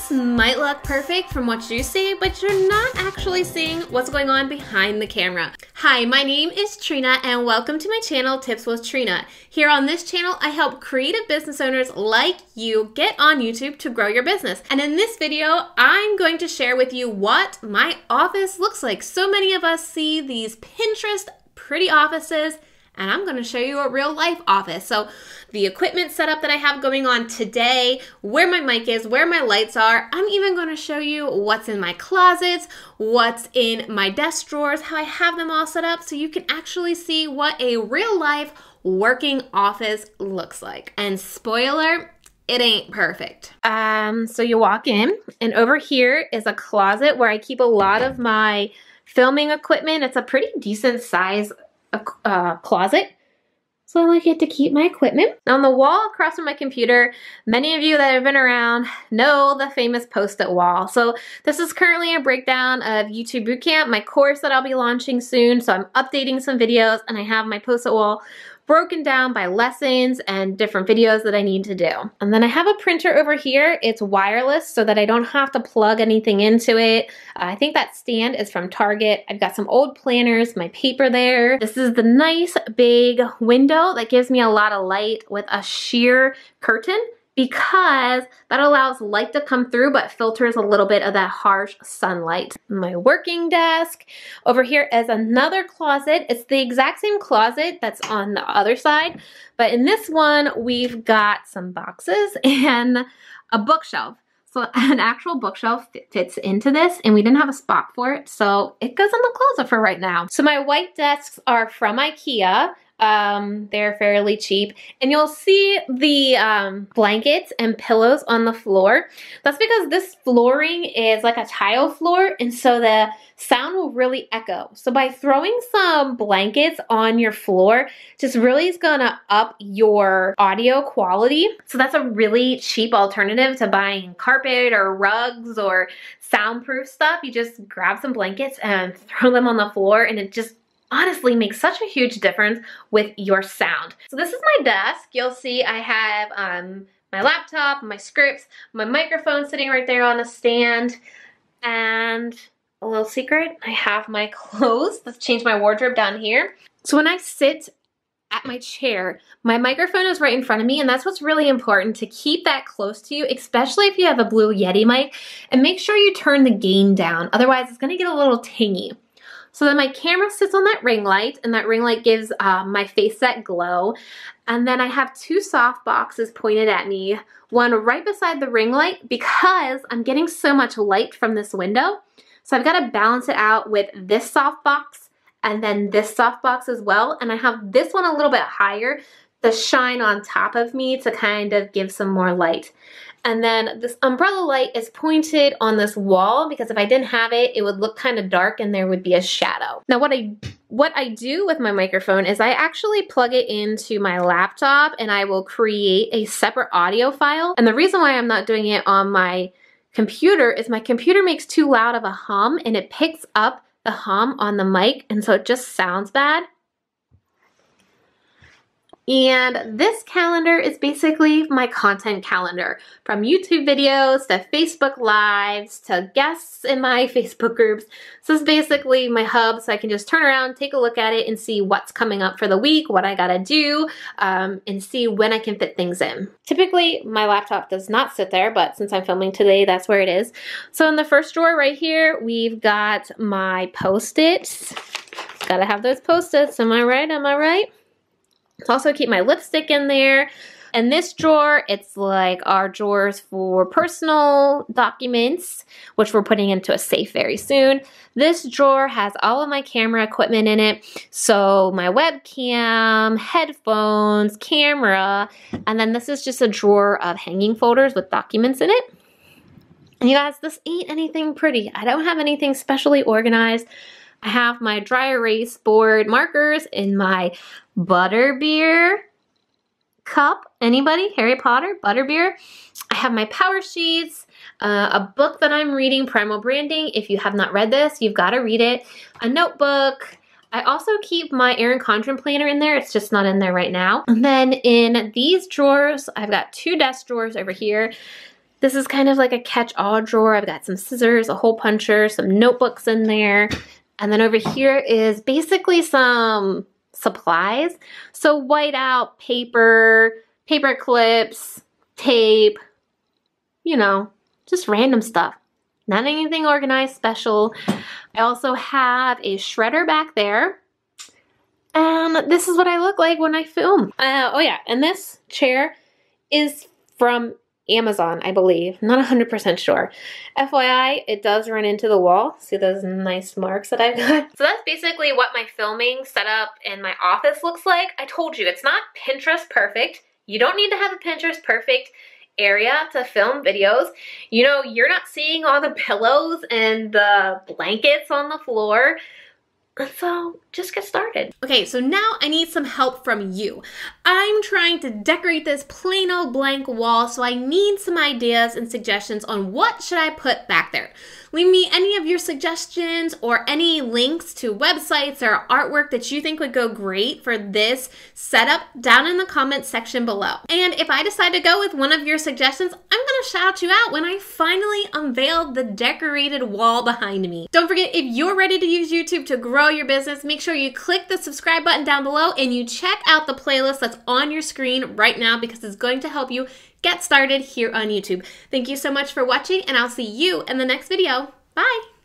This might look perfect from what you see, but you're not actually seeing what's going on behind the camera. Hi, my name is Trina and welcome to my channel, Tips with Trina. Here on this channel, I help creative business owners like you get on YouTube to grow your business. And in this video, I'm going to share with you what my office looks like. So many of us see these Pinterest pretty offices, and I'm going to show you a real life office. So the equipment setup that I have going on today, where my mic is, where my lights are. I'm even going to show you what's in my closets, what's in my desk drawers, how I have them all set up so you can actually see what a real life working office looks like. And spoiler, it ain't perfect. So you walk in and over here is a closet where I keep a lot of my filming equipment. It's a pretty decent size closet, so I like it to keep my equipment. On the wall across from my computer, many of you that have been around know the famous post-it wall. So this is currently a breakdown of YouTube Bootcamp, my course that I'll be launching soon. So I'm updating some videos and I have my post-it wall broken down by lessons and different videos that I need to do. And then I have a printer over here. It's wireless so that I don't have to plug anything into it. I think that stand is from Target. I've got some old planners, my paper there. This is the nice big window that gives me a lot of light with a sheer curtain, because that allows light to come through but filters a little bit of that harsh sunlight. My working desk. Over here is another closet. It's the exact same closet that's on the other side, but in this one we've got some boxes and a bookshelf. So an actual bookshelf fits into this, and we didn't have a spot for it, so it goes in the closet for right now. So my white desks are from IKEA. They're fairly cheap, and you'll see the blankets and pillows on the floor. That's because this flooring is like a tile floor, and so the sound will really echo. So by throwing some blankets on your floor, just really is gonna up your audio quality. So that's a really cheap alternative to buying carpet or rugs or soundproof stuff. You just grab some blankets and throw them on the floor, and it just honestly makes such a huge difference with your sound. So this is my desk. You'll see I have my laptop, my scripts, my microphone sitting right there on a stand, and a little secret, I have my clothes. Let's change my wardrobe down here. So when I sit at my chair, my microphone is right in front of me, and that's what's really important, to keep that close to you, especially if you have a Blue Yeti mic, and make sure you turn the gain down. Otherwise, it's gonna get a little tingy. So then my camera sits on that ring light, and that ring light gives my face that glow. And then I have two soft boxes pointed at me, one right beside the ring light, because I'm getting so much light from this window. So I've got to balance it out with this soft box and then this soft box as well. And I have this one a little bit higher to shine on top of me to kind of give some more light. And then this umbrella light is pointed on this wall, because if I didn't have it, it would look kind of dark and there would be a shadow. Now what I do with my microphone is I actually plug it into my laptop, and I will create a separate audio file. And the reason why I'm not doing it on my computer is my computer makes too loud of a hum, and it picks up the hum on the mic, and so it just sounds bad. And this calendar is basically my content calendar, from YouTube videos to Facebook Lives to guests in my Facebook groups. So it's basically my hub, so I can just turn around, take a look at it, and see what's coming up for the week, what I gotta do, and see when I can fit things in. Typically, my laptop does not sit there, but since I'm filming today, that's where it is. So in the first drawer right here, we've got my Post-its. Gotta have those Post-its, am I right, am I right? Also keep my lipstick in there. And this drawer, it's like our drawers for personal documents, which we're putting into a safe very soon. This drawer has all of my camera equipment in it. So my webcam, headphones, camera, and then this is just a drawer of hanging folders with documents in it. And you guys, this ain't anything pretty. I don't have anything specially organized. I have my dry erase board markers in my butterbeer cup. Anybody? Harry Potter? Butterbeer? I have my power sheets, a book that I'm reading, Primal Branding. If you have not read this, you've got to read it. A notebook. I also keep my Erin Condren planner in there. It's just not in there right now. And then in these drawers, I've got two desk drawers over here. This is kind of like a catch-all drawer. I've got some scissors, a hole puncher, some notebooks in there. And then over here is basically some supplies. So whiteout, paper, paper clips, tape, you know, just random stuff. Not anything organized special. I also have a shredder back there. And this is what I look like when I film. Oh yeah, and this chair is from Amazon, I believe. Not 100% sure. FYI, it does run into the wall. See those nice marks that I've got? So that's basically what my filming setup in my office looks like. I told you, it's not Pinterest perfect. You don't need to have a Pinterest perfect area to film videos. You know, you're not seeing all the pillows and the blankets on the floor. So just get started. Okay, so now I need some help from you. I'm trying to decorate this plain old blank wall, so I need some ideas and suggestions on what should I put back there. Leave me any of your suggestions or any links to websites or artwork that you think would go great for this setup down in the comments section below. And if I decide to go with one of your suggestions, I'm gonna shout you out when I finally unveil the decorated wall behind me. Don't forget, if you're ready to use YouTube to grow your business, make sure you click the subscribe button down below and you check out the playlist that's on your screen right now because it's going to help you get started here on YouTube. Thank you so much for watching, and I'll see you in the next video. Bye!